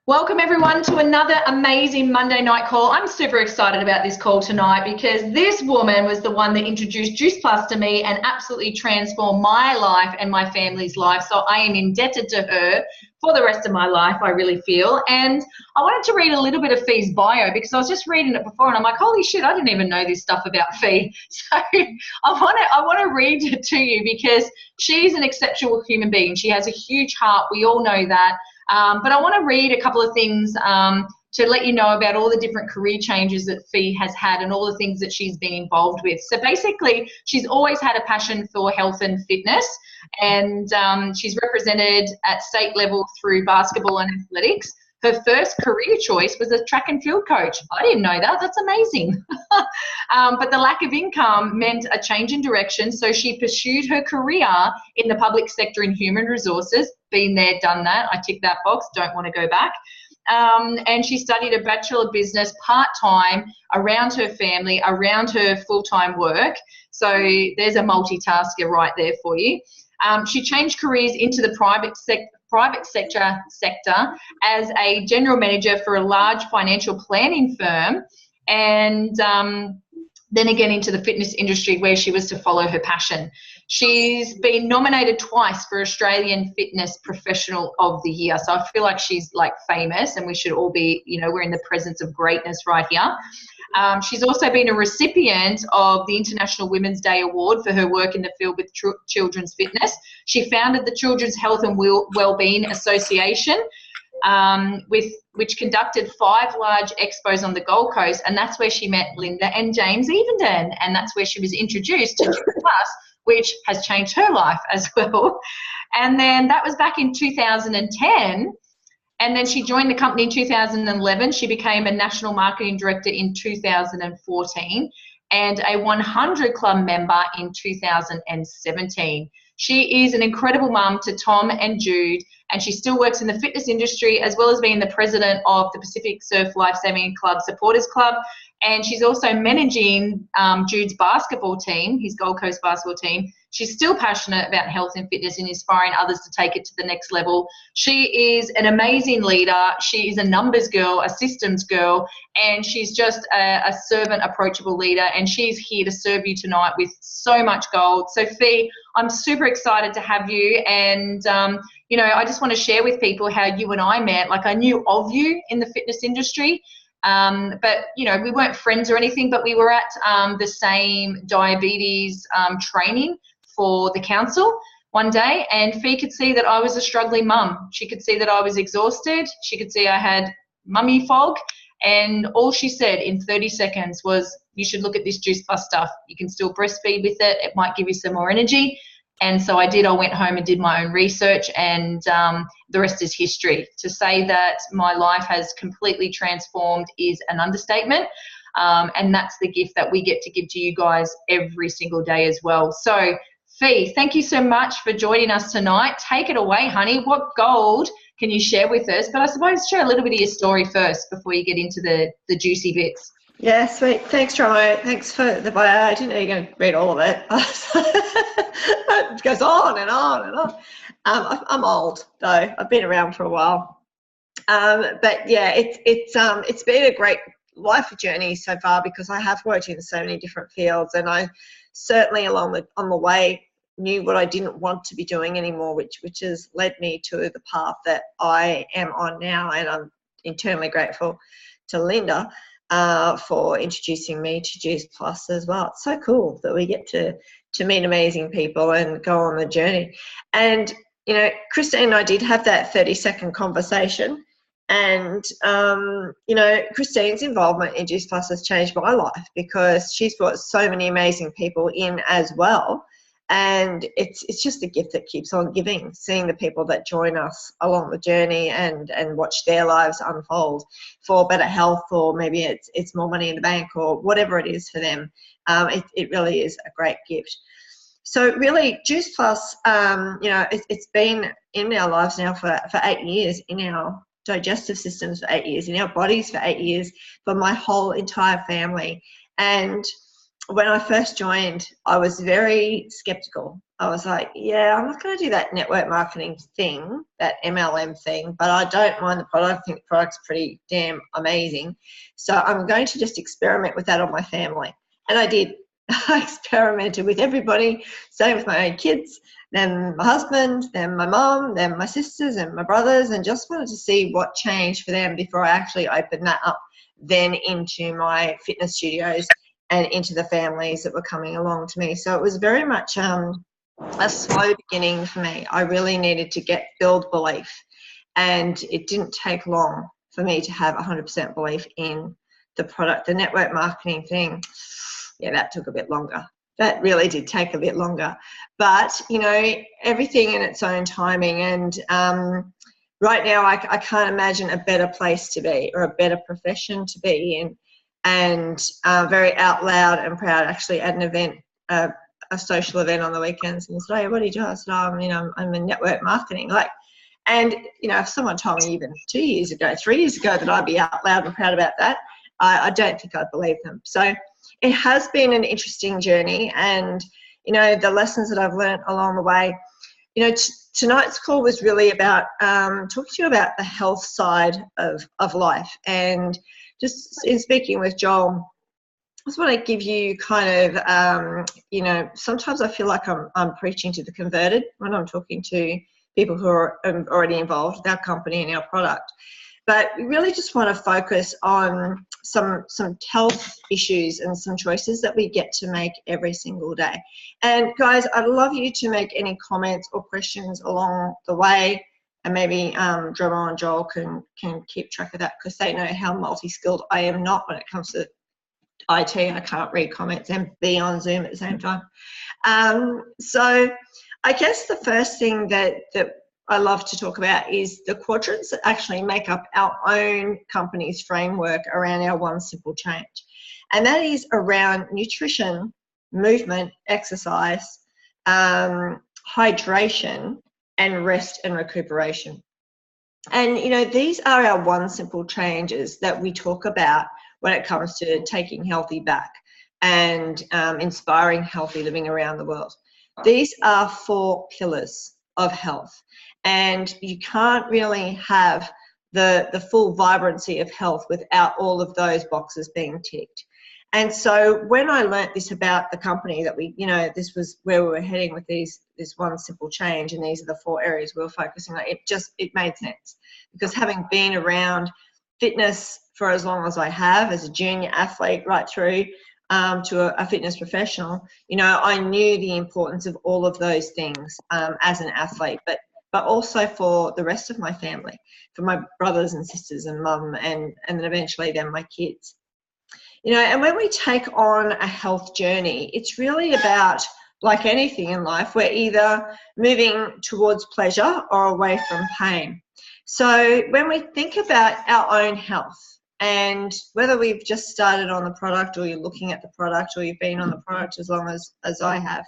Welcome everyone to another amazing Monday night call. I'm super excited about this call tonight because this woman was the one that introduced Juice Plus to me and absolutely transformed my life and my family's life. So I am indebted to her for the rest of my life, I really feel. And I wanted to read a little bit of Fee's bio because I was just reading it before and I'm like, holy shit, I didn't even know this stuff about Fee. So I want to read it to you because she's an exceptional human being. She has a huge heart. We all know that. But I want to read a couple of things to let you know about all the different career changes that Fee has had and all the things that she's been involved with. So basically, she's always had a passion for health and fitness, and she's represented at state level through basketball and athletics. Her first career choice was a track and field coach. I didn't know that. That's amazing. But the lack of income meant a change in direction, so she pursued her career in the public sector in human resources. Been there, done that. I tick that box. Don't want to go back. And she studied a Bachelor of Business part-time around her family, around her full-time work. So there's a multitasker right there for you. She changed careers into the private sector as a general manager for a large financial planning firm, and then again into the fitness industry where she was to follow her passion. She's been nominated twice for Australian Fitness Professional of the Year. So I feel like she's like famous and we should all be, you know, we're in the presence of greatness right here. She's also been a recipient of the International Women's Day Award for her work in the field with children's fitness. She founded the Children's Health and Wellbeing Association, which conducted 5 large expos on the Gold Coast, and that's where she met Linda and James Evenden, and that's where she was introduced to Juice Plus, which has changed her life as well. And then that was back in 2010. And then she joined the company in 2011. She became a national marketing director in 2014 and a 100 Club member in 2017. She is an incredible mum to Tom and Jude, and she still works in the fitness industry as well as being the president of the Pacific Surf Lifesaving Club Supporters Club. And she's also managing Jude's basketball team, his Gold Coast basketball team. She's still passionate about health and fitness and inspiring others to take it to the next level. She is an amazing leader. She is a numbers girl, a systems girl, and she's just a servant, approachable leader. And she's here to serve you tonight with so much gold. So Fee, I'm super excited to have you. And, you know, I just want to share with people how you and I met. Like, I knew of you in the fitness industry. But, you know, we weren't friends or anything, but we were at the same diabetes training for the council one day, and Fee could see that I was a struggling mum. She could see that I was exhausted. She could see I had mummy fog, and all she said in 30 seconds was, you should look at this Juice Plus stuff. You can still breastfeed with it. It might give you some more energy. And so I did. I went home and did my own research, and the rest is history. To say that my life has completely transformed is an understatement, and that's the gift that we get to give to you guys every single day as well. So Fee, thank you so much for joining us tonight. Take it away, honey. What gold can you share with us? But I suppose share a little bit of your story first before you get into the juicy bits. Yeah, sweet. Thanks, Tromo. Thanks for the bio. I didn't know you were going to read all of it. It goes on and on and on. I'm old, though. I've been around for a while. But yeah, it's been a great life journey so far because I have worked in so many different fields, and I certainly on the way knew what I didn't want to be doing anymore, which has led me to the path that I am on now, and I'm eternally grateful to Linda for introducing me to Juice Plus as well. It's so cool that we get to meet amazing people and go on the journey. And, you know, Christine and I did have that 30-second conversation, and, you know, Christine's involvement in Juice Plus has changed my life because she's brought so many amazing people in as well. And it's just a gift that keeps on giving, seeing the people that join us along the journey and watch their lives unfold for better health, or maybe it's more money in the bank, or whatever it is for them. It really is a great gift. So really, Juice Plus, you know, it's been in our lives now for 8 years, in our digestive systems for 8 years, in our bodies for 8 years, for my whole entire family. And when I first joined, I was very skeptical I was like, yeah, I'm not going to do that network marketing thing, that MLM thing, but I don't mind the product. I think the product's pretty damn amazing. So I'm going to just experiment with that on my family. And I did. I experimented with everybody, starting with my own kids, then my husband, then my mum, then my sisters and my brothers, and just wanted to see what changed for them before I actually opened that up then into my fitness studios and into the families that were coming along to me. So it was very much a slow beginning for me. I really needed to build belief, and it didn't take long for me to have 100% belief in the product. The network marketing thing, yeah, that took a bit longer. That really did take a bit longer. But, you know, everything in its own timing. And right now I can't imagine a better place to be, or a better profession to be in. And very out loud and proud, actually at an event, a social event on the weekends, and said, "Hey, what do you do?" I said, "I'm in network marketing." And you know, if someone told me even 2 years ago, 3 years ago, that I'd be out loud and proud about that, I don't think I'd believe them. So it has been an interesting journey, and you know, the lessons that I've learned along the way. You know, tonight's call was really about talking to you about the health side of life, and just in speaking with Joel, I just want to give you kind of, you know, sometimes I feel like I'm preaching to the converted when I'm talking to people who are already involved with our company and our product. But we really just want to focus on some health issues and some choices that we get to make every single day. And guys, I'd love you to make any comments or questions along the way, and maybe Drummer and Joel can keep track of that, because they know how multi-skilled I am not when it comes to IT. I can't read comments and be on Zoom at the same time. So I guess the first thing that I love to talk about is the quadrants that actually make up our own company's framework around our one simple change. And that is around nutrition, movement, exercise, hydration, and rest and recuperation. And, you know, these are our one simple changes that we talk about when it comes to taking healthy back and inspiring healthy living around the world. These are 4 pillars of health, and you can't really have the full vibrancy of health without all of those boxes being ticked. And so when I learnt this about the company, that we, you know, this was where we were heading with this one simple change, and these are the 4 areas we were focusing on, it made sense. Because having been around fitness for as long as I have, as a junior athlete right through to a fitness professional, you know, I knew the importance of all of those things as an athlete, but also for the rest of my family, for my brothers and sisters and mum, and then eventually then my kids. You know, and when we take on a health journey, it's really about, like anything in life, we're either moving towards pleasure or away from pain. So when we think about our own health, and whether we've just started on the product, or you're looking at the product, or you've been on the product as long as I have,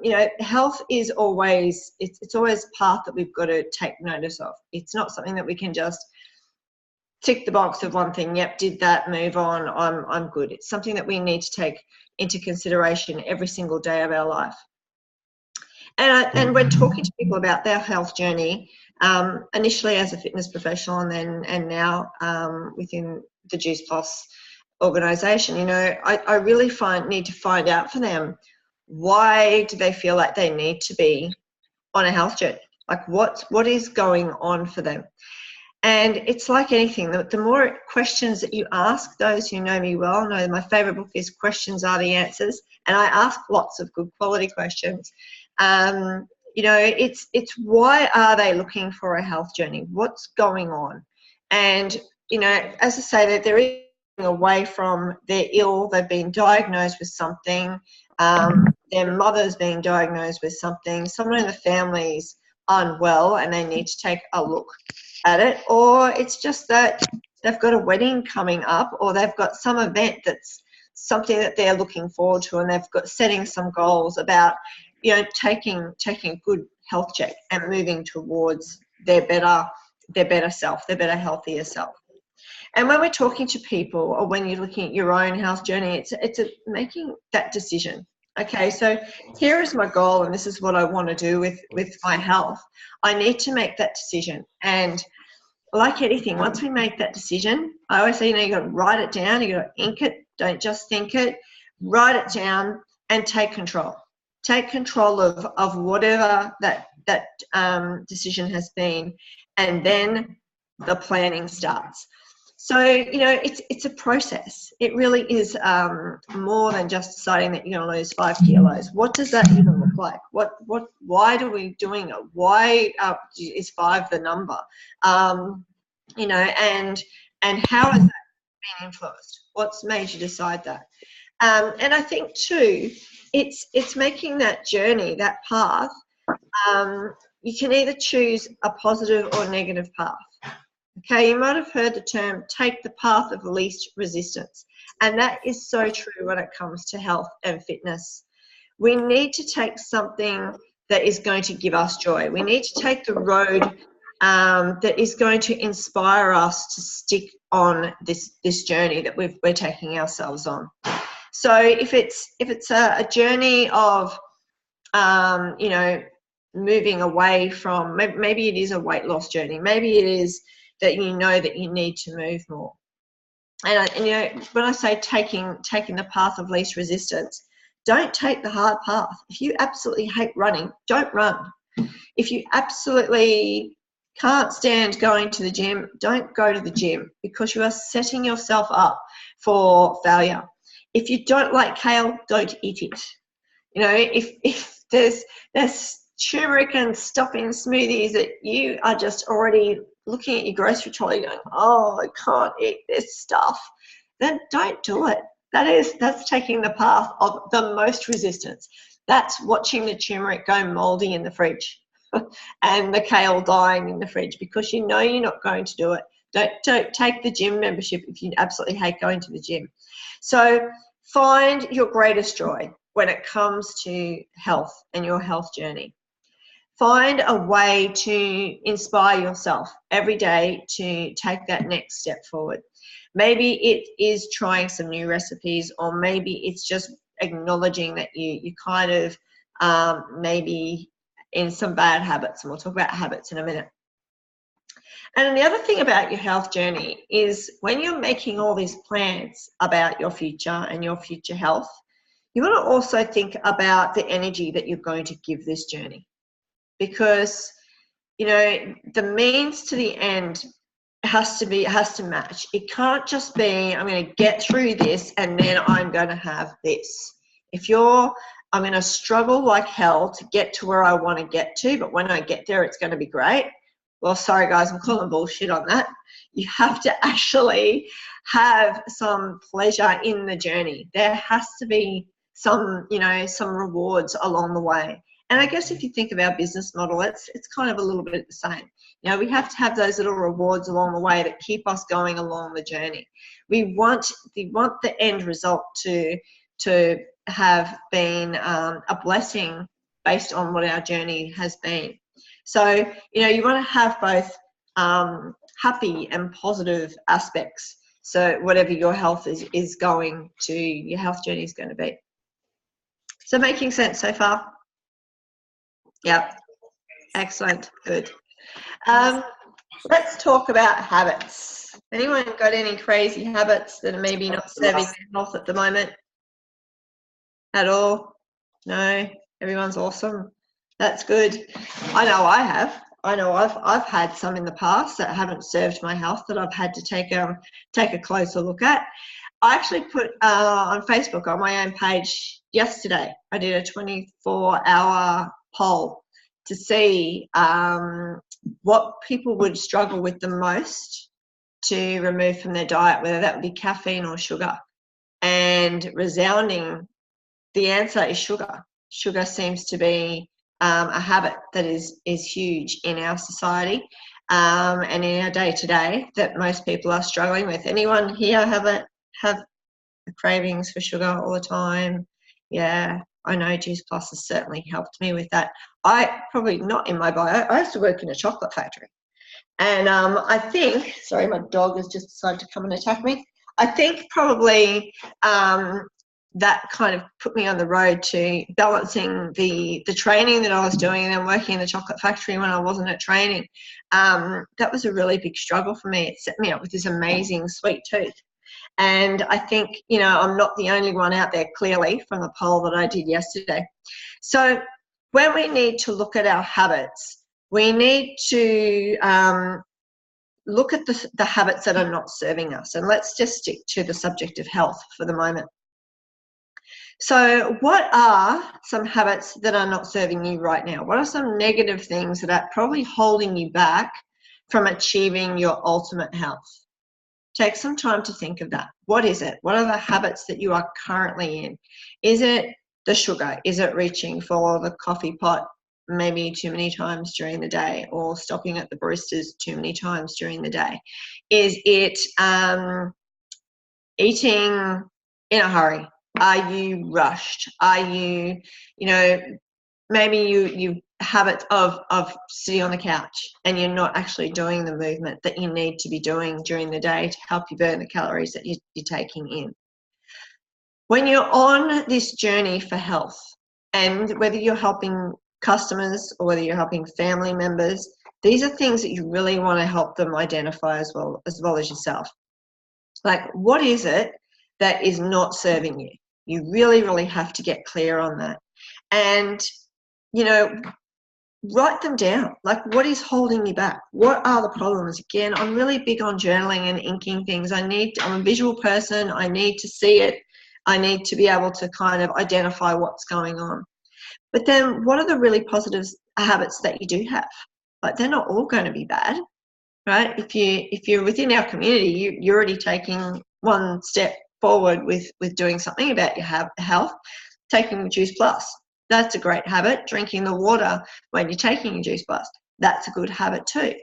you know, health is always, it's always a path that we've got to take notice of. It's not something that we can just tick the box of one thing, yep, did that, move on, I'm good. It's something that we need to take into consideration every single day of our life. And when talking to people about their health journey, initially as a fitness professional, and now within the Juice Plus organisation, you know, I really need to find out for them, why do they feel like they need to be on a health journey? Like what is going on for them? And it's like anything, the more questions that you ask, those who know me well know my favourite book is Questions Are the Answers, and I ask lots of good quality questions. You know, it's why are they looking for a health journey? What's going on? And, you know, as I say, that they're away from, they're ill, they've been diagnosed with something, their mother's being diagnosed with something, someone in the family's unwell and they need to take a look at it, or it's just that they've got a wedding coming up, or they've got some event that's something that they're looking forward to, and they've got setting some goals about, you know, taking a good health check and moving towards their better self, their better, healthier self. And when we're talking to people, or when you're looking at your own health journey, it's making that decision. Okay, so here is my goal, and this is what I want to do with my health. I need to make that decision. And like anything, once we make that decision, I always say, you got to write it down, you got to ink it, don't just think it, write it down and take control. Take control of whatever that decision has been, and then the planning starts. So, it's a process. It really is more than just deciding that you're going to lose 5 kilos. What does that even look like? Why are we doing it? Why is 5 the number? And how has that been influenced? What's made you decide that? And I think too, it's making that journey, that path. You can either choose a positive or negative path. Okay, you might have heard the term take the path of least resistance. And that is so true when it comes to health and fitness. We need to take something that is going to give us joy. We need to take the road that is going to inspire us to stick on this journey that we're taking ourselves on. So if it's a journey of, moving away from, maybe it is a weight loss journey. Maybe it is that you know that you need to move more. And when I say taking the path of least resistance, don't take the hard path. If you absolutely hate running, don't run. If you absolutely can't stand going to the gym, don't go to the gym, because you are setting yourself up for failure. If you don't like kale, don't eat it. If there's turmeric and stuffing smoothies that you are just already looking at your grocery trolley going, oh, I can't eat this stuff, then don't do it. That's taking the path of the most resistance. That's watching the turmeric go moldy in the fridge and the kale dying in the fridge, because you're not going to do it. Don't take the gym membership if you absolutely hate going to the gym. So find your greatest joy when it comes to health and your health journey. Find a way to inspire yourself every day to take that next step forward. Maybe it is trying some new recipes, or maybe it's just acknowledging that you kind of maybe in some bad habits, and we'll talk about habits in a minute. And the other thing about your health journey is when you're making all these plans about your future and your future health, you want to also think about the energy that you're going to give this journey. Because, the means to the end has to match. It can't just be, I'm going to get through this and then I'm going to have this. I'm going to struggle like hell to get to where I want to get to, but when I get there, it's going to be great. Well, sorry guys, I'm calling bullshit on that. You have to actually have some pleasure in the journey. There has to be some rewards along the way. And I guess if you think of our business model, it's kind of a little bit the same. We have to have those little rewards along the way that keep us going along the journey. We want the end result to have been a blessing based on what our journey has been. So, you want to have both happy and positive aspects. So whatever your health is going to, your health journey is going to be. So making sense so far? Yep. Excellent. Good. Let's talk about habits. Anyone got any crazy habits that are maybe not serving their health at the moment? At all? No? Everyone's awesome. That's good. I know I have. I know I've had some in the past that haven't served my health that I've had to take a closer look at. I actually put on Facebook on my own page yesterday, I did a 24-hour poll to see what people would struggle with the most to remove from their diet, whether that would be caffeine or sugar. And resounding, the answer is sugar. Sugar seems to be a habit that is huge in our society and in our day-to-day that most people are struggling with. Anyone here have cravings for sugar all the time? Yeah, I know Juice Plus has certainly helped me with that. I probably not in my bio. I used to work in a chocolate factory. And I think, sorry, my dog has just decided to come and attack me. I think probably that kind of put me on the road to balancing the training that I was doing and then working in the chocolate factory when I wasn't at training. That was a really big struggle for me. It set me up with this amazing sweet tooth. And I think, you know, I'm not the only one out there, clearly, from the poll that I did yesterday. So when we need to look at our habits, we need to look at the habits that are not serving us. And let's just stick to the subject of health for the moment. So what are some habits that are not serving you right now? What are some negative things that are probably holding you back from achieving your ultimate health? Take some time to think of that. What is it? What are the habits that you are currently in? Is it the sugar? Is it reaching for the coffee pot maybe too many times during the day, or stopping at the baristas too many times during the day? Is it eating in a hurry? Are you rushed? Are you, you know, maybe you habit of sitting on the couch and you're not actually doing the movement that you need to be doing during the day to help you burn the calories that you're taking in. When you're on this journey for health, and whether you're helping customers or whether you're helping family members, these are things that you really want to help them identify as well as yourself. Like, what is it that is not serving you? You really, really have to get clear on that. And, you know, write them down. Like, what is holding you back? What are the problems? Again, I'm really big on journaling and inking things. I'm a visual person. I need to see it. I need to be able to kind of identify what's going on. But then what are the really positive habits that you do have? Like, they're not all going to be bad, right? If you're within our community, you're already taking one step forward with doing something about your health. Taking Juice Plus, that's a great habit. Drinking the water when you're taking your Juice Plus, that's a good habit too.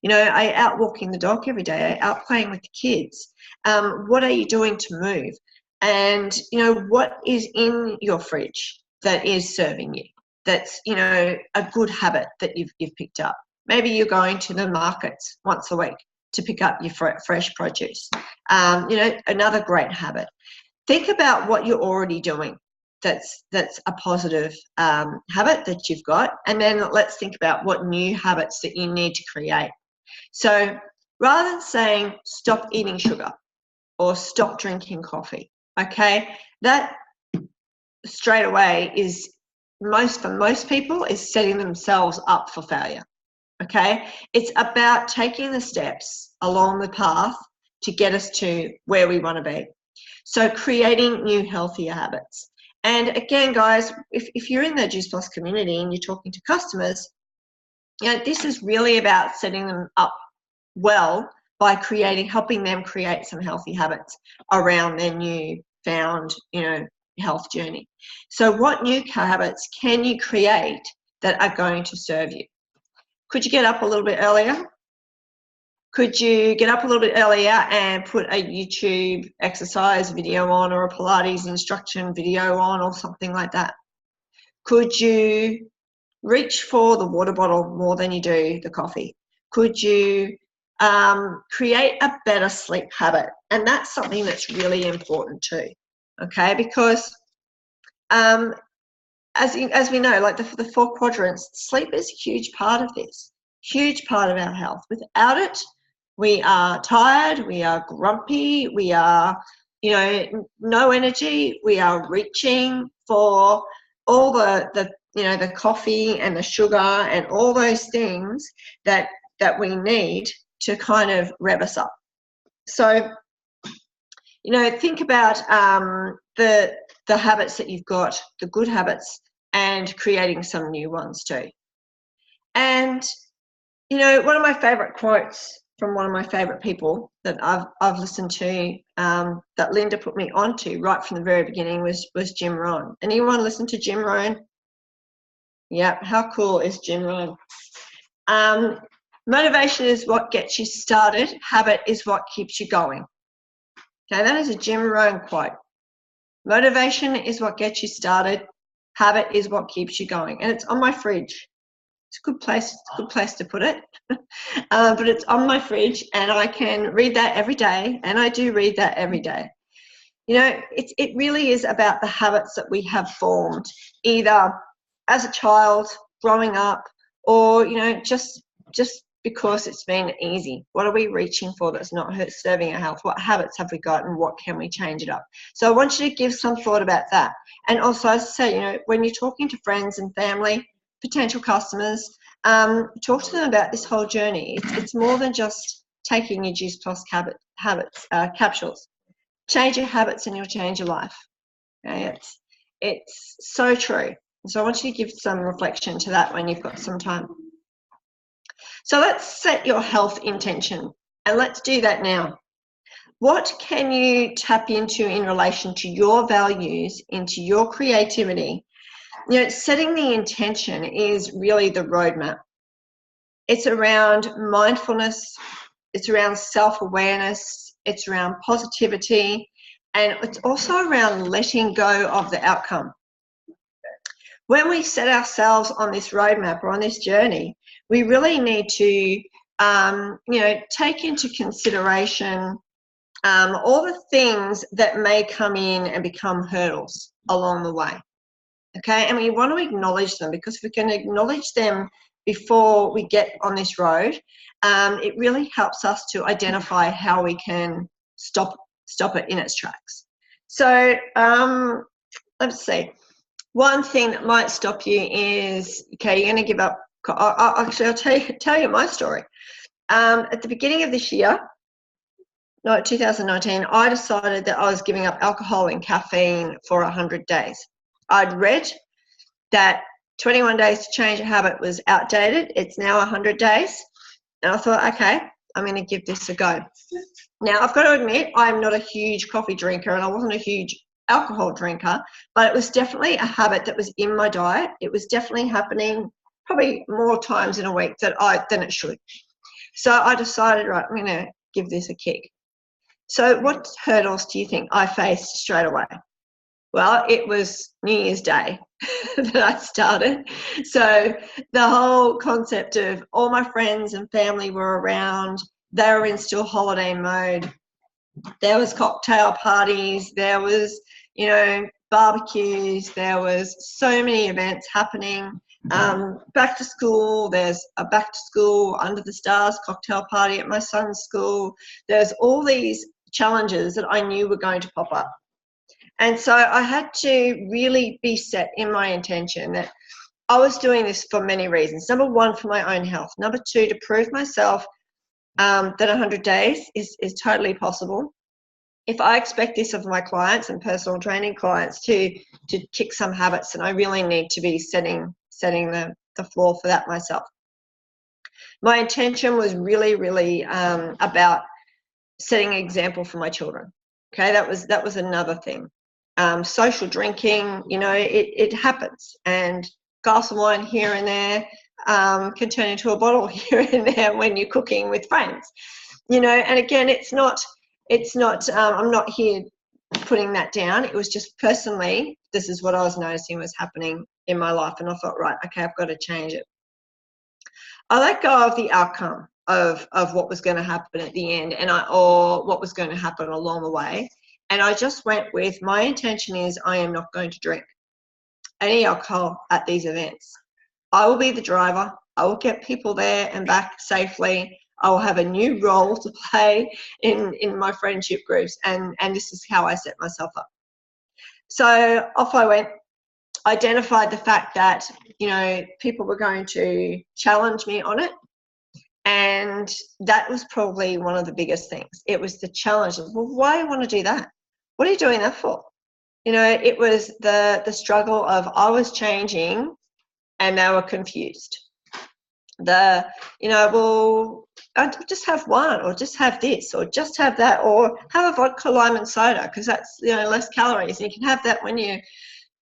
You know, I out walking the dog every day, I out playing with the kids. What are you doing to move? And, you know, what is in your fridge that is serving you? That's, you know, a good habit that you've picked up. Maybe you're going to the markets once a week to pick up your fresh produce. You know, another great habit. Think about what you're already doing that's a positive habit that you've got, and then let's think about what new habits that you need to create. So rather than saying stop eating sugar or stop drinking coffee, okay, that straight away is for most people is setting themselves up for failure. Okay, it's about taking the steps along the path to get us to where we want to be. So creating new healthier habits. And again, guys, if you're in the Juice Plus community and you're talking to customers, you know, this is really about setting them up well by helping them create some healthy habits around their new found, you know, health journey. So what new habits can you create that are going to serve you? Could you get up a little bit earlier? Could you get up a little bit earlier and put a YouTube exercise video on, or a Pilates instruction video on, or something like that? Could you reach for the water bottle more than you do the coffee? Could you create a better sleep habit? And that's something that's really important too, okay? Because as we know, like the 4 quadrants, sleep is a huge part of this, huge part of our health. Without it, we are tired, we are grumpy, we are, you know, no energy, we are reaching for all the you know, the coffee and the sugar and all those things that we need to kind of rev us up. So, you know, think about the habits that you've got, the good habits, and creating some new ones too. And, you know, one of my favorite quotes from one of my favorite people that I've listened to, that Linda put me onto right from the very beginning, was Jim Rohn. Anyone listen to Jim Rohn? Yeah, how cool is Jim Rohn? Motivation is what gets you started. Habit is what keeps you going. Okay, that is a Jim Rohn quote. Motivation is what gets you started. Habit is what keeps you going. And it's on my fridge. It's a good place to put it. But it's on my fridge, and I can read that every day, and I do read that every day. it really is about the habits that we have formed, either as a child, growing up, or, just because it's been easy. What are we reaching for that's not serving our health? What habits have we got, and what can we change it up? So I want you to give some thought about that. And also, as I say, when you're talking to friends and family, potential customers, talk to them about this whole journey. It's more than just taking your Juice Plus capsules. Change your habits and you'll change your life. Okay? It's so true. So I want you to give some reflection to that when you've got some time. So let's set your health intention, and let's do that now. What can you tap into in relation to your values, into your creativity? Setting the intention is really the roadmap. It's around mindfulness, it's around self-awareness, it's around positivity, and it's also around letting go of the outcome. When we set ourselves on this roadmap or on this journey, we really need to, take into consideration all the things that may come in and become hurdles along the way. Okay, and we want to acknowledge them, because if we can acknowledge them before we get on this road, it really helps us to identify how we can stop it in its tracks. So let's see. One thing that might stop you is, okay, you're going to give up. Actually, I'll tell you my story. At the beginning of this year, 2019, I decided that I was giving up alcohol and caffeine for 100 days. I'd read that 21 days to change a habit was outdated. It's now 100 days. And I thought, okay, I'm going to give this a go. Now, I've got to admit, I'm not a huge coffee drinker, and I wasn't a huge alcohol drinker, but it was definitely a habit that was in my diet. It was definitely happening probably more times in a week than it should. So I decided, right, I'm going to give this a kick. So what hurdles do you think I faced straight away? Well, it was New Year's Day that I started. So the whole concept of all my friends and family were around. They were in still holiday mode. There was cocktail parties. There was, barbecues. There was so many events happening. Back to school. There's a back to school under the stars cocktail party at my son's school. There's all these challenges that I knew were going to pop up. And so I had to really be set in my intention that I was doing this for many reasons. Number one, for my own health. Number two, to prove myself that 100 days is totally possible. If I expect this of my clients and personal training clients to kick some habits, then I really need to be setting the floor for that myself. My intention was really, really about setting an example for my children. Okay, that was another thing. Social drinking, it happens, and glass of wine here and there can turn into a bottle here and there when you're cooking with friends, and again, it's not I'm not here putting that down. It was just personally, this is what I was noticing was happening in my life, and I thought, right, okay, I've got to change it. I let go of the outcome of what was going to happen at the end, or what was going to happen along the way. And I just went with, my intention is I am not going to drink any alcohol at these events. I will be the driver. I will get people there and back safely. I will have a new role to play in my friendship groups, and this is how I set myself up. So off I went, identified the fact that, people were going to challenge me on it. And that was probably one of the biggest things. It was the challenge of, well, why do you want to do that? What are you doing that for? It was the struggle of, I was changing and they were confused. Well, I'll just have one, or just have this, or just have that, or have a vodka lime and soda, because that's, less calories. And you can have that when you're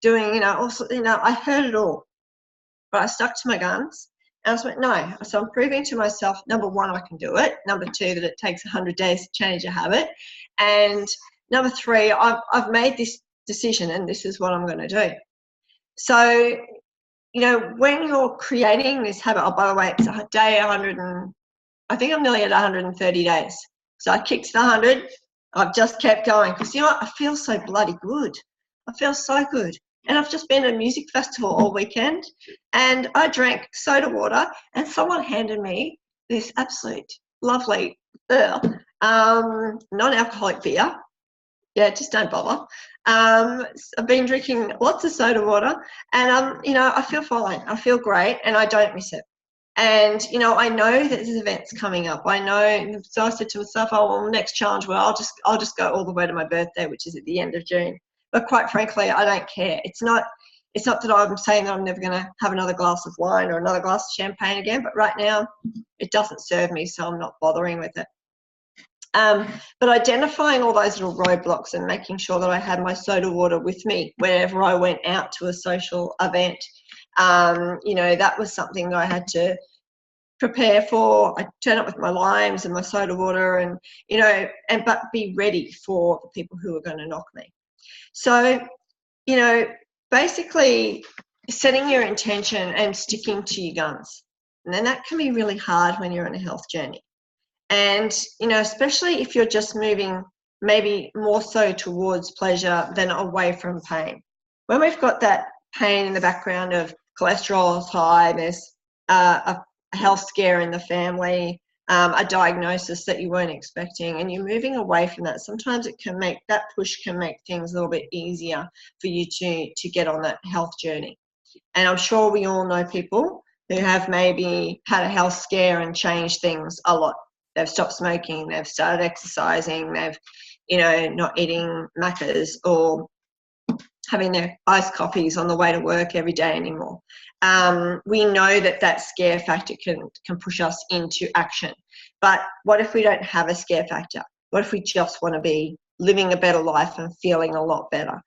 doing, also, I heard it all. But I stuck to my guns. And I just went, no. So I'm proving to myself, number one, I can do it. Number two, that it takes 100 days to change a habit. And number three, I've made this decision, and this is what I'm going to do. So, when you're creating this habit, oh, by the way, it's a day 100, and I think I'm nearly at 130 days. So I kicked the 100. I've just kept going because, you know what, I feel so bloody good. I feel so good. And I've just been at a music festival all weekend, and I drank soda water, and someone handed me this absolute lovely non-alcoholic beer. Yeah, just don't bother. I've been drinking lots of soda water, and you know, I feel fine. I feel great, and I don't miss it. And you know, I know that there's events coming up. I know, so I said to myself, "Oh, well, next challenge, well, I'll just go all the way to my birthday, which is at the end of June." But quite frankly, I don't care. It's not that I'm saying that I'm never going to have another glass of wine or another glass of champagne again. But right now, it doesn't serve me, so I'm not bothering with it. But identifying all those little roadblocks and making sure that I had my soda water with me whenever I went out to a social event, you know, that was something that I had to prepare for. I turn up with my limes and my soda water, and you know, but be ready for the people who are going to knock me. So, you know, basically setting your intention and sticking to your guns, and then that can be really hard when you're on a health journey. And, you know, especially if you're just moving maybe more so towards pleasure than away from pain. When we've got that pain in the background of cholesterol's high, there's a health scare in the family, a diagnosis that you weren't expecting, and you're moving away from that, sometimes it can make, that push can make things a little bit easier for you to get on that health journey. And I'm sure we all know people who have maybe had a health scare and changed things a lot. They've stopped smoking, they've started exercising, they've, you know, not eating Maccas or having their iced coffees on the way to work every day anymore. We know that that scare factor can push us into action. But what if we don't have a scare factor? What if we just want to be living a better life and feeling a lot better?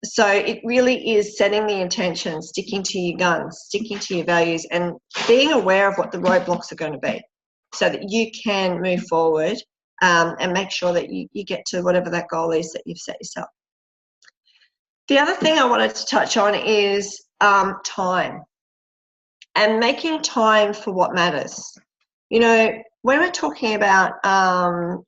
So it really is setting the intention, sticking to your guns, sticking to your values, and being aware of what the roadblocks are going to be, so that you can move forward and make sure that you get to whatever that goal is that you've set yourself. The other thing I wanted to touch on is time, and making time for what matters. You know, when we're talking about,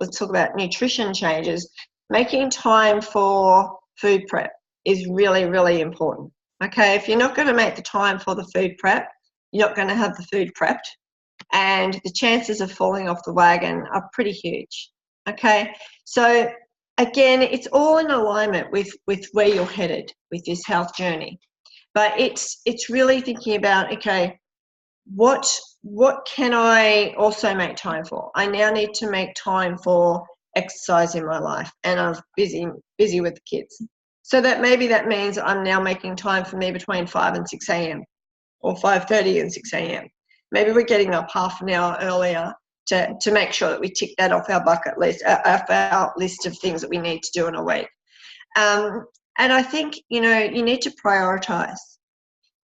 let's talk about nutrition changes, making time for food prep is really, really important. Okay, if you're not going to make the time for the food prep, you're not going to have the food prepped, and the chances of falling off the wagon are pretty huge. Okay, so again, it's all in alignment with where you're headed with this health journey, but it's really thinking about, okay, what can I also make time for? I now need to make time for exercise in my life, and I'm busy with the kids, so that maybe that means I'm now making time for me between 5 and 6 a.m. or 5:30 and 6 a.m. Maybe we're getting up half an hour earlier to make sure that we tick that off our bucket list, off our list of things that we need to do in a week. And I think, you know, you need to prioritize.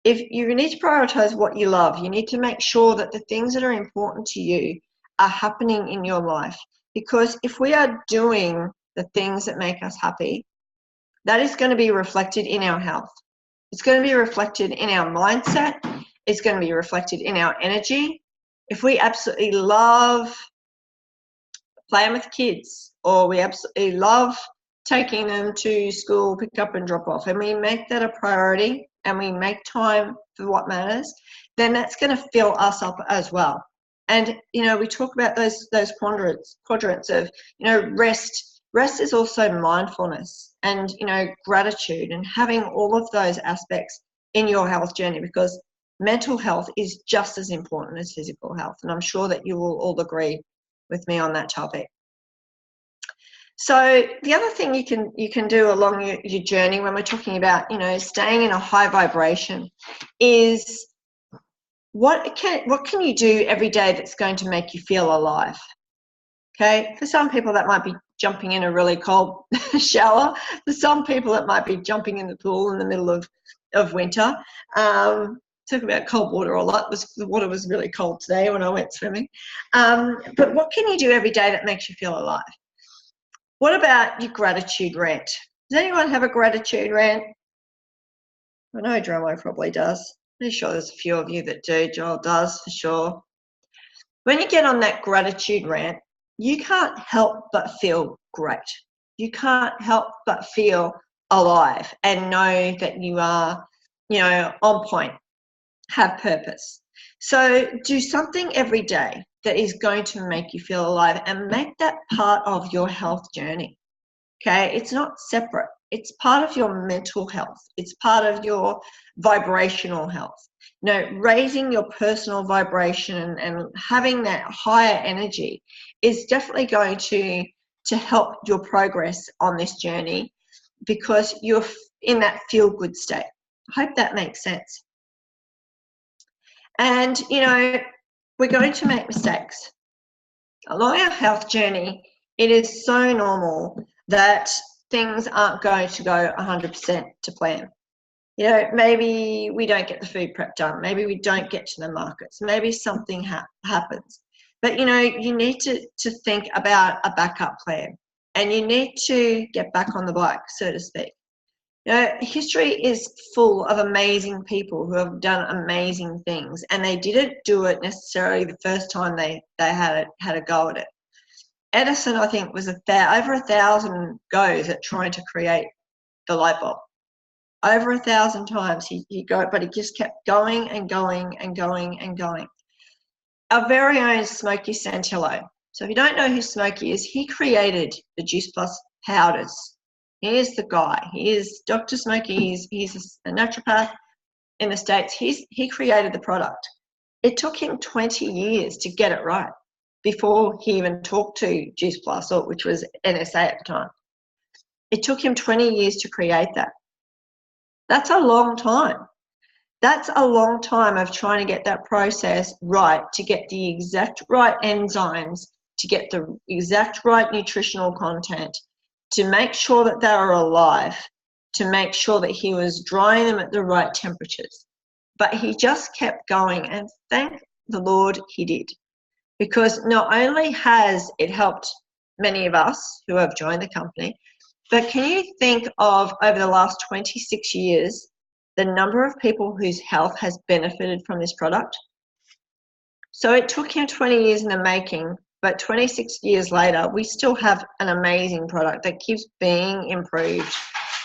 If you need to prioritize what you love, you need to make sure that the things that are important to you are happening in your life. Because if we are doing the things that make us happy, that is going to be reflected in our health. It's going to be reflected in our mindset. It's going to be reflected in our energy. If we absolutely love playing with kids, or we absolutely love taking them to school, pick up and drop off, and we make that a priority and we make time for what matters, then that's going to fill us up as well. And, you know, we talk about those quadrants of, you know, rest. Rest is also mindfulness and, you know, gratitude, and having all of those aspects in your health journey, because mental health is just as important as physical health. And I'm sure that you will all agree with me on that topic. So the other thing you can do along your journey when we're talking about, you know, staying in a high vibration is what can you do every day that's going to make you feel alive? Okay, for some people that might be jumping in a really cold shower. For some people it might be jumping in the pool in the middle of winter. Talk about cold water a lot. The water was really cold today when I went swimming. But what can you do every day that makes you feel alive? What about your gratitude rant? Does anyone have a gratitude rant? I know Dramo probably does. Pretty sure there's a few of you that do. Joel does for sure. When you get on that gratitude rant, you can't help but feel great. You can't help but feel alive and know that you are, on point, have purpose. So do something every day that is going to make you feel alive and make that part of your health journey. Okay, it's not separate. It's part of your mental health. It's part of your vibrational health. Raising your personal vibration and having that higher energy is definitely going to help your progress on this journey, because you're in that feel-good state. I hope that makes sense. And, we're going to make mistakes. Along our health journey, it is so normal that things aren't going to go 100% to plan. Maybe we don't get the food prep done. Maybe we don't get to the markets. Maybe something happens. But, you need to think about a backup plan, and you need to get back on the bike, so to speak. History is full of amazing people who have done amazing things, and they didn't do it necessarily the first time they had a go at it. Edison, I think, was over 1,000 goes at trying to create the light bulb. Over 1,000 times but he just kept going and going and going and going. Our very own Smokey Santillo. So if you don't know who Smokey is, he created the Juice Plus powders. He is the guy. He is Dr. Smokey. He's a naturopath in the States. He created the product. It took him 20 years to get it right before he even talked to Juice Plus, which was NSA at the time. It took him 20 years to create that. That's a long time. That's a long time of trying to get that process right, to get the exact right enzymes, to get the exact right nutritional content, to make sure that they are alive, to make sure that he was drying them at the right temperatures. But he just kept going, and thank the Lord he did. Because not only has it helped many of us who have joined the company, but can you think of, over the last 26 years, the number of people whose health has benefited from this product? So it took him 20 years in the making, but 26 years later, we still have an amazing product that keeps being improved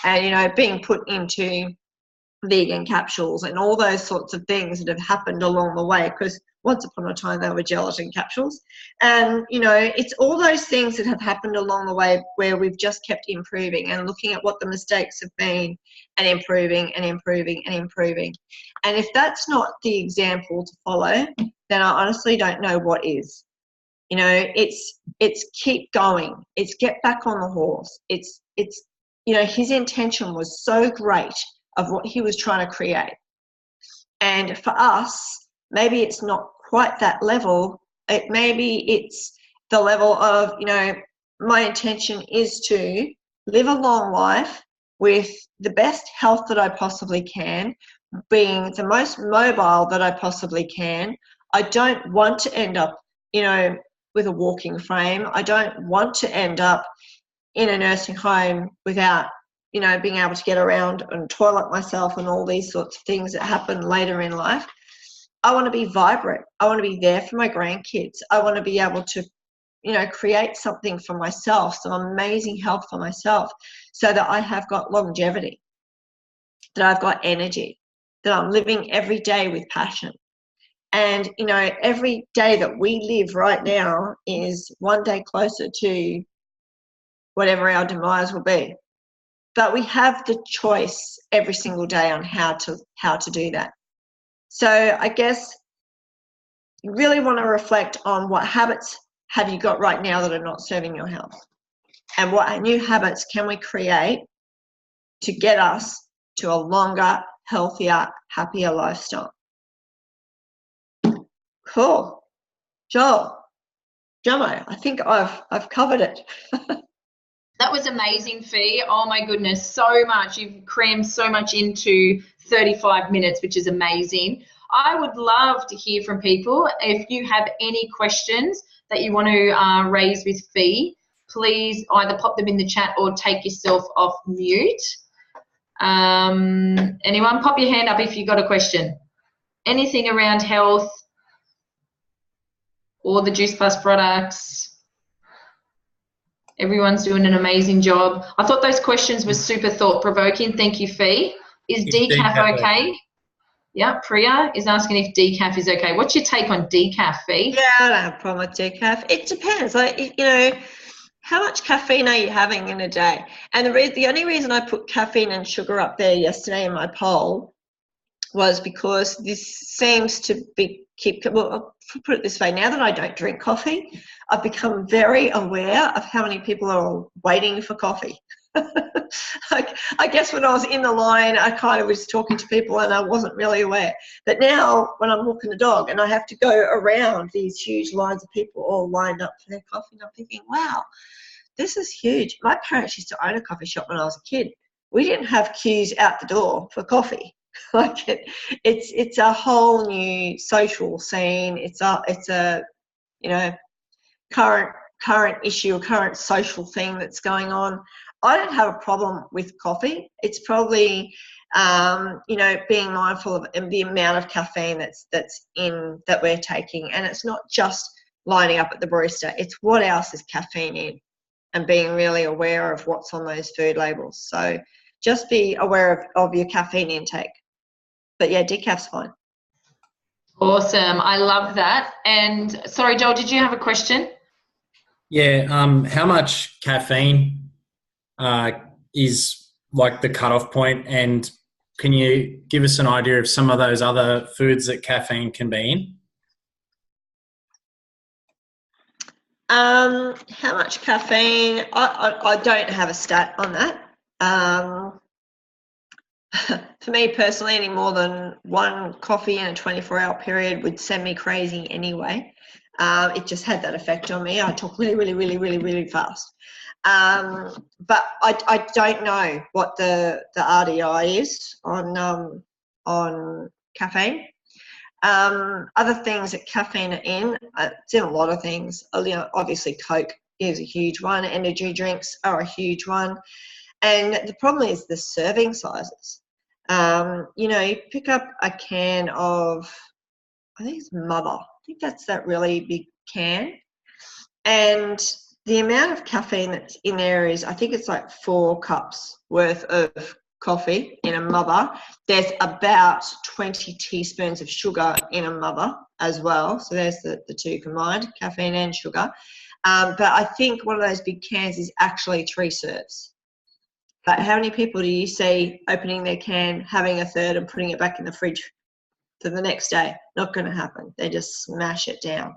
and, being put into vegan capsules and all those sorts of things that have happened along the way, because once upon a time they were gelatin capsules. And, it's all those things that have happened along the way where we've just kept improving and looking at what the mistakes have been and improving and improving and improving. And if that's not the example to follow, then I honestly don't know what is. It's keep going. It's get back on the horse. It's his intention was so great of what he was trying to create. And for us, maybe it's not quite that level. Maybe it's the level of, my intention is to live a long life with the best health that I possibly can, being the most mobile that I possibly can. I don't want to end up, with a walking frame. I don't want to end up in a nursing home without, being able to get around and toilet myself and all these sorts of things that happen later in life. I want to be vibrant. I want to be there for my grandkids. I want to be able to, create something for myself, some amazing health for myself, so that I have got longevity, that I've got energy, that I'm living every day with passion. And, every day that we live right now is one day closer to whatever our demise will be. But we have the choice every single day on how to do that. So I guess you really want to reflect on what habits have you got right now that are not serving your health, and what new habits can we create to get us to a longer, healthier, happier lifestyle. Cool. Jomo, I think I've covered it. That was amazing, Fee. Oh my goodness, so much. You've crammed so much into 35 minutes, which is amazing. I would love to hear from people. If you have any questions that you want to raise with Fee, please either pop them in the chat or take yourself off mute. Anyone, pop your hand up if you've got a question. Anything around health or the Juice Plus products. Everyone's doing an amazing job. I thought those questions were super thought-provoking. Thank you, Fee. Is decaf okay? Yeah, Priya is asking if decaf is okay. What's your take on decaf, Fee? Yeah, I don't have a problem with decaf. It depends. Like, you know, how much caffeine are you having in a day? And the only reason I put caffeine and sugar up there yesterday in my poll was because this seems to well, I'll put it this way, now that I don't drink coffee, I've become very aware of how many people are waiting for coffee. I guess when I was in the line, I kind of was talking to people and I wasn't really aware. But now when I'm walking the dog and I have to go around these huge lines of people all lined up for their coffee, and I'm thinking, wow, this is huge. My parents used to own a coffee shop when I was a kid. We didn't have queues out the door for coffee. Like it's a whole new social scene. It's a you know, current issue, a current social thing that's going on. I don't have a problem with coffee. It's probably you know, being mindful of the amount of caffeine that we're taking, and it's not just lining up at the barista. It's what else is caffeine in, and being really aware of what's on those food labels. So just be aware of your caffeine intake. But yeah, decaf's fine. Awesome. I love that. And sorry, Joel, did you have a question? Yeah. How much caffeine is like the cutoff point? And can you give us an idea of some of those other foods that caffeine can be in? How much caffeine? I don't have a stat on that. For me personally, any more than one coffee in a 24-hour period would send me crazy anyway. It just had that effect on me. I talk really fast. But I don't know what the RDI is on caffeine. Other things that caffeine are in, it's in a lot of things. You know, obviously Coke is a huge one. Energy drinks are a huge one. And the problem is the serving sizes. You know, you pick up a can of, I think it's Mother. I think that's that really big can. And the amount of caffeine that's in there is, I think it's like 4 cups worth of coffee in a Mother. There's about 20 teaspoons of sugar in a Mother as well. So there's the two combined, caffeine and sugar. But I think one of those big cans is actually 3 serves. But how many people do you see opening their can, having a third and putting it back in the fridge for the next day? Not going to happen. They just smash it down.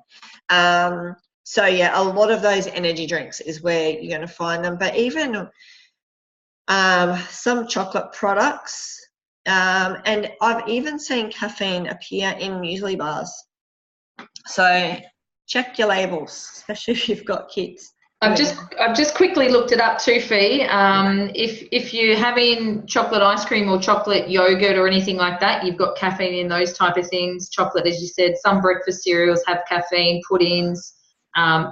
So yeah, a lot of those energy drinks is where you're going to find them. But even some chocolate products, and I've even seen caffeine appear in muesli bars. So check your labels, especially if you've got kids. I've just quickly looked it up too, Fee. If you're having chocolate ice cream or chocolate yogurt or anything like that, you've got caffeine in those type of things. Chocolate, as you said, some breakfast cereals have caffeine, puddings,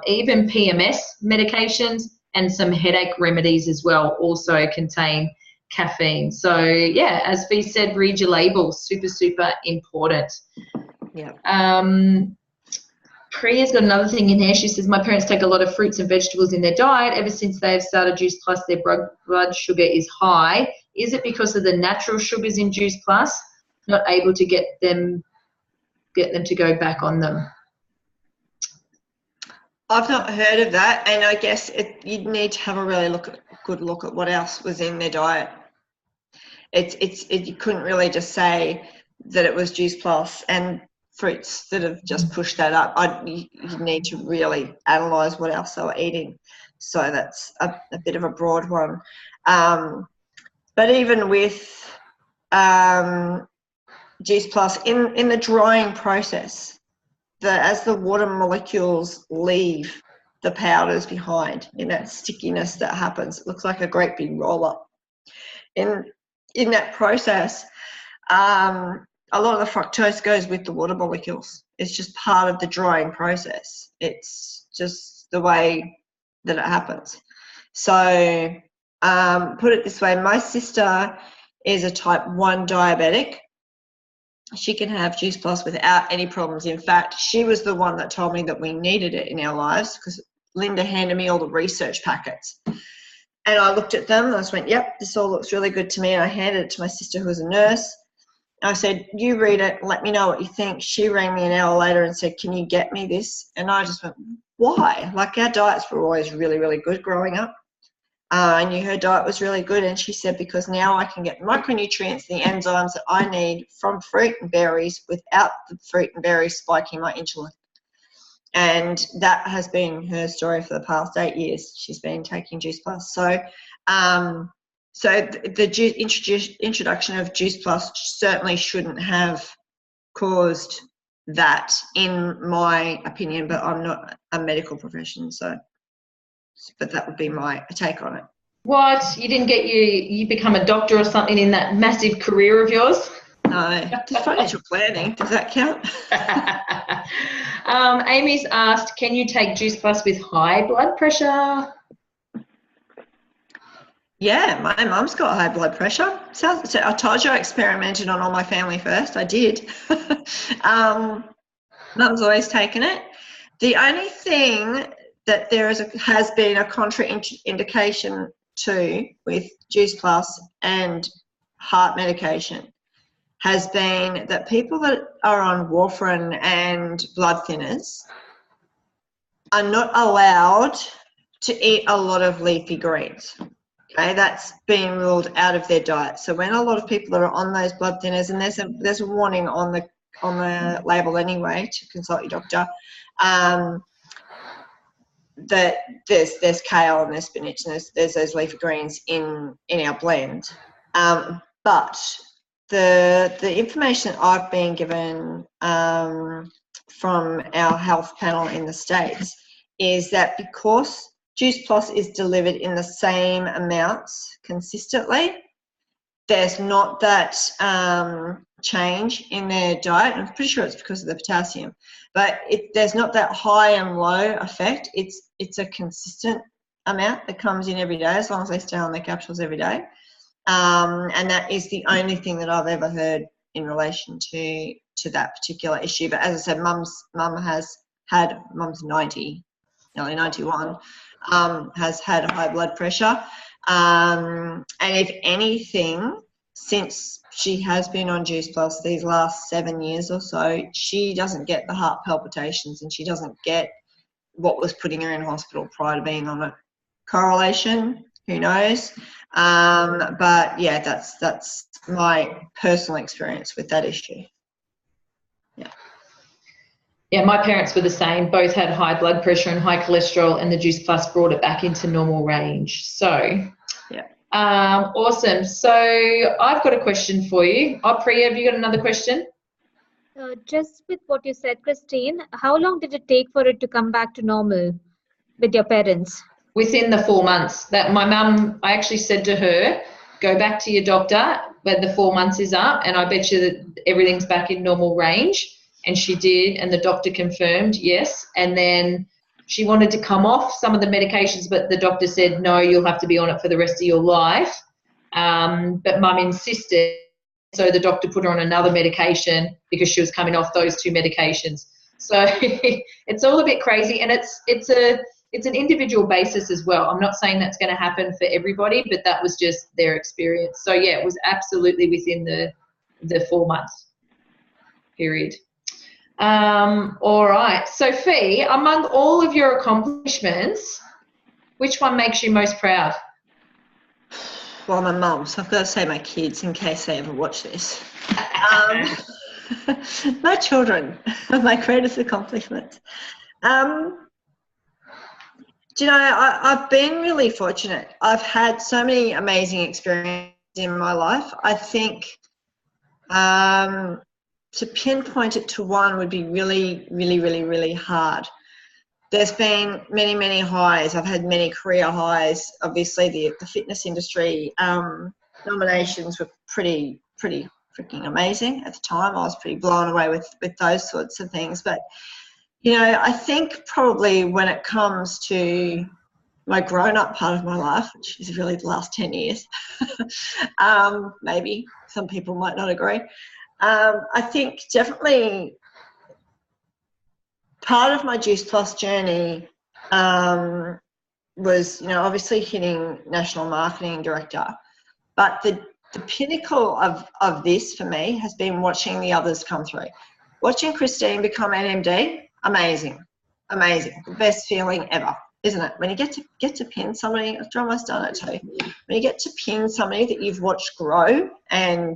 even PMS medications and some headache remedies as well also contain caffeine. So yeah, as Fee said, read your labels, super important. Yeah. Priya's got another thing in here. She says, my parents take a lot of fruits and vegetables in their diet. Ever since they've started Juice Plus, their blood sugar is high. Is it because of the natural sugars in Juice Plus? Not able to get them to go back on them. I've not heard of that, and I guess you'd need to have a really good look at what else was in their diet. You couldn't really just say that it was Juice Plus and fruits that have just pushed that up. You need to really analyse what else they were eating. So that's a bit of a broad one. But even with Juice Plus, in the drying process, as the water molecules leave the powders behind in that stickiness that happens, it looks like a great big roll-up. In that process, a lot of the fructose goes with the water molecules. It's just part of the drying process. It's just the way that it happens. So put it this way, my sister is a type 1 diabetic. She can have Juice Plus without any problems. In fact, she was the one that told me that we needed it in our lives because Linda handed me all the research packets. And I looked at them and I just went, yep, this all looks really good to me. And I handed it to my sister who was a nurse. I said, you read it, let me know what you think. She rang me an hour later and said, can you get me this? And I just went, why? Like, our diets were always really, really good growing up. I knew her diet was really good, and she said, because now I can get the micronutrients, the enzymes that I need from fruit and berries without the fruit and berries spiking my insulin. And that has been her story for the past 8 years. She's been taking Juice Plus. So the introduction of Juice Plus certainly shouldn't have caused that, in my opinion, but I'm not a medical professional, but that would be my take on it. What? You didn't get you become a doctor or something in that massive career of yours? No, just financial planning. Does that count? Amy's asked, can you take Juice Plus with high blood pressure? Yeah, my mum's got high blood pressure. So I told you I experimented on all my family first. I did. Mum's always taken it. The only thing that has been a contraindication to with Juice Plus and heart medication has been that people that are on warfarin and blood thinners are not allowed to eat a lot of leafy greens. Okay, that's been ruled out of their diet. So when a lot of people are on those blood thinners, and there's a warning on the label anyway to consult your doctor, that there's kale and there's spinach and there's those leafy greens in our blend. But the information I've been given from our health panel in the States is that because Juice Plus is delivered in the same amounts consistently, there's not that change in their diet. I'm pretty sure it's because of the potassium, but there's not that high and low effect. It's a consistent amount that comes in every day as long as they stay on their capsules every day. And that is the only thing that I've ever heard in relation to that particular issue. But as I said, mum's 90, nearly 91, has had high blood pressure. And if anything, since she has been on Juice Plus these last 7 years or so, she doesn't get the heart palpitations and she doesn't get what was putting her in hospital prior to being on it. Correlation, who knows? But yeah, that's my personal experience with that issue. Yeah, my parents were the same. Both had high blood pressure and high cholesterol, and the Juice Plus brought it back into normal range. So, yeah. Awesome. So I've got a question for you. Priya, have you got another question? Just with what you said, Christine, how long did it take for it to come back to normal with your parents? Within the 4 months. That my mum, I actually said to her, go back to your doctor when the 4 months is up, and I bet you that everything's back in normal range. And she did, and the doctor confirmed yes. And then she wanted to come off some of the medications, but the doctor said, no, you'll have to be on it for the rest of your life. But mum insisted, so the doctor put her on another medication because she was coming off those two medications. So it's all a bit crazy, and it's an individual basis as well. I'm not saying that's going to happen for everybody, but that was just their experience. So yeah, it was absolutely within the 4 months period. All right, Sophie, among all of your accomplishments, which one makes you most proud? Well, my mum, so I've got to say my kids in case they ever watch this. My children are my greatest accomplishments. Do you know, I've been really fortunate. I've had so many amazing experiences in my life. I think to pinpoint it to one would be really, really, really, really hard. There's been many, many highs. I've had many career highs. Obviously, the fitness industry nominations were pretty freaking amazing at the time. I was pretty blown away with those sorts of things. But, you know, I think probably when it comes to my grown-up part of my life, which is really the last 10 years, maybe some people might not agree, I think definitely part of my Juice Plus journey was, obviously hitting national marketing director. But the pinnacle of this for me has been watching the others come through. Watching Christine become an MD, amazing. The best feeling ever, isn't it? When you get to pin somebody, I've almost done it too. When you get to pin somebody that you've watched grow and,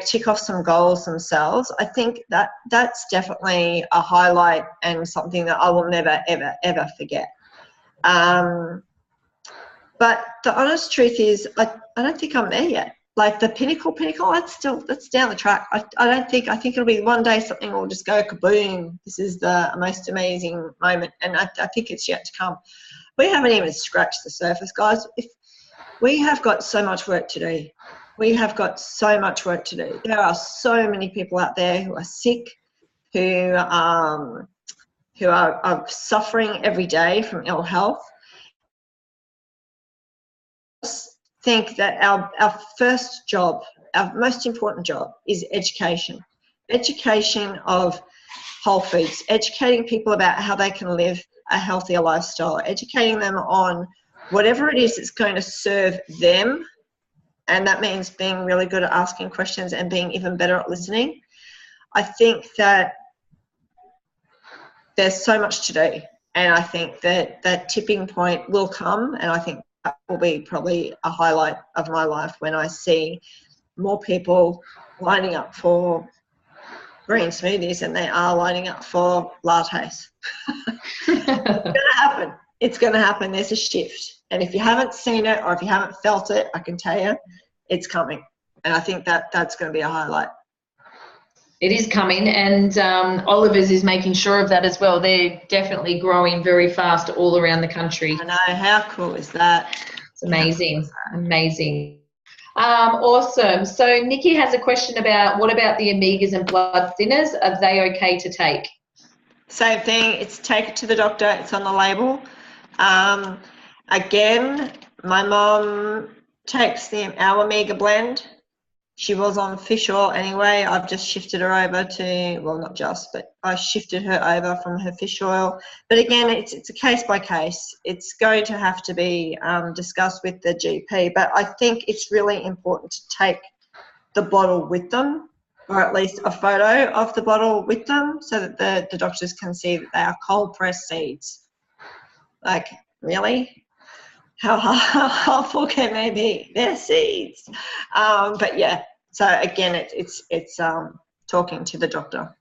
tick off some goals themselves, I think that's definitely a highlight and something that I will never, ever, ever forget. But the honest truth is, I don't think I'm there yet. Like the pinnacle, that's down the track. I think it'll be one day something will just go kaboom. This is the most amazing moment. And I think it's yet to come. We haven't even scratched the surface, guys. We have got so much work to do. There are so many people out there who are sick, who are suffering every day from ill health. I think that our first job, our most important job, is education of whole foods, educating people about how they can live a healthier lifestyle, educating them on whatever it is that's going to serve them, and that means being really good at asking questions and being even better at listening. I think that there's so much to do, and I think that tipping point will come, and I think that will be probably a highlight of my life when I see more people lining up for green smoothies than they are lining up for lattes. It's going to happen. There's a shift. And if you haven't seen it or if you haven't felt it, I can tell you it's coming. And I think that's going to be a highlight. It is coming, and Oliver's is making sure of that as well. They're definitely growing very fast all around the country. I know. How cool is that? It's amazing. Awesome. So Nikki has a question about, what about the omegas and blood thinners? Are they okay to take? Same thing. It's take it to the doctor. It's on the label. Again, my mom takes our omega blend. She was on fish oil anyway. I've just shifted her over to, well, not just, but I shifted her over from her fish oil. But again, it's a case by case. It's going to have to be discussed with the GP. But I think it's really important to take the bottle with them, or at least a photo of the bottle with them, so that the doctors can see that they are cold pressed seeds. Like, really? How harmful can they be? They're seeds. But yeah, so again, it's talking to the doctor.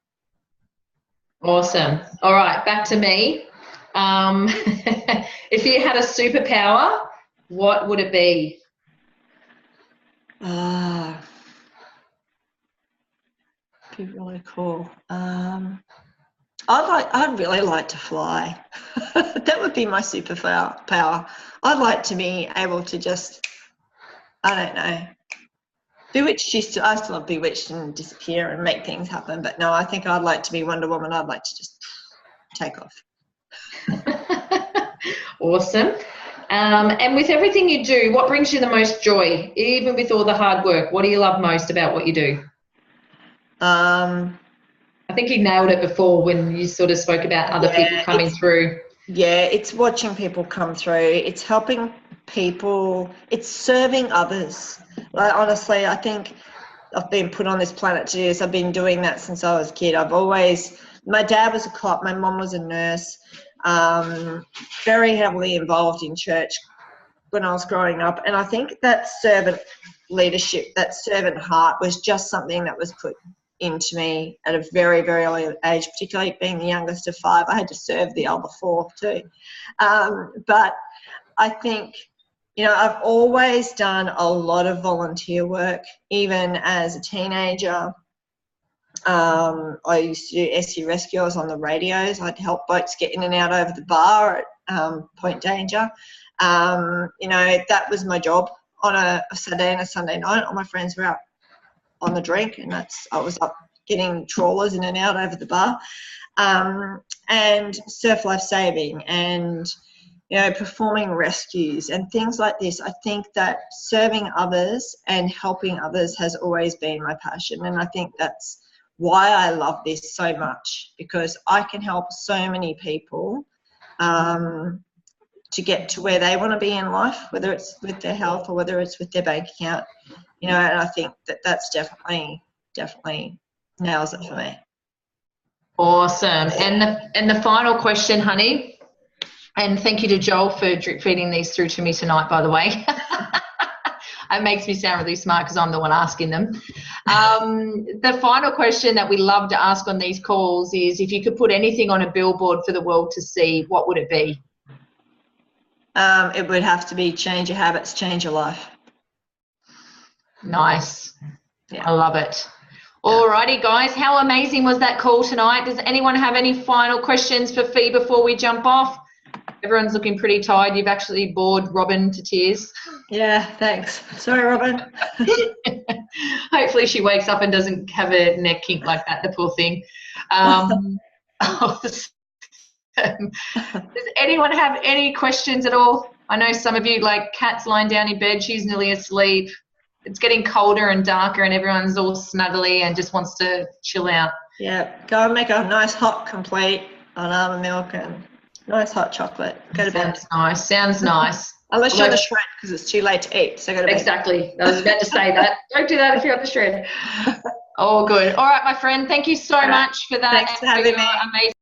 Awesome. All right, back to me. If you had a superpower, what would it be? Be really cool. I'd really like to fly. That would be my superpower. I'd like to be able to just, I don't know, bewitched. I still love bewitched and disappear and make things happen. But no, I think I'd like to be Wonder Woman. I'd like to just take off. Awesome. And with everything you do, what brings you the most joy? Even with all the hard work, what do you love most about what you do? I think you nailed it before when you sort of spoke about other people coming through. Yeah, it's watching people come through. It's helping people. It's serving others. Like, honestly, I think I've been put on this planet to do this. I've been doing that since I was a kid. My dad was a cop. My mum was a nurse. Very heavily involved in church when I was growing up. And I think that servant leadership, that servant heart was just something that was put into me at a very, very early age, particularly being the youngest of 5. I had to serve the other 4 too. But I think, I've always done a lot of volunteer work, even as a teenager. I used to do SU rescue. I was on the radios. I'd help boats get in and out over the bar at Point Danger. That was my job on a Saturday and a Sunday night. All my friends were out on the drink, and I was up getting trawlers in and out over the bar, and surf life saving, and performing rescues and things like this. I think that serving others and helping others has always been my passion, and I think that's why I love this so much, because I can help so many people to get to where they want to be in life, whether it's with their health or whether it's with their bank account. And I think that's definitely nails it for me. Awesome. And the final question, honey, and thank you to Joel for drip feeding these through to me tonight, by the way. It makes me sound really smart because I'm the one asking them. The final question that we love to ask on these calls is, if you could put anything on a billboard for the world to see, what would it be? It would have to be change your habits, change your life. Nice. Yeah. I love it. Alrighty, guys. How amazing was that call tonight? Does anyone have any final questions for Fee before we jump off? Everyone's looking pretty tired. You've actually bored Robin to tears. Yeah, thanks. Sorry, Robin. Hopefully she wakes up and doesn't have a neck kink like that, the poor thing. Does anyone have any questions at all? I know some of you, like Kat's lying down in bed, she's nearly asleep. It's getting colder and darker and everyone's all snuggly and just wants to chill out. Yeah, go and make a nice hot complete on almond milk and nice hot chocolate. Go to bed. Sounds nice. Unless you're on the shred, because it's too late to eat, so go to bed. Exactly. I was about to say that. Don't do that if you're on the shred. Oh, good. All right, my friend. Thank you so much for that. Thanks for having me. Amazing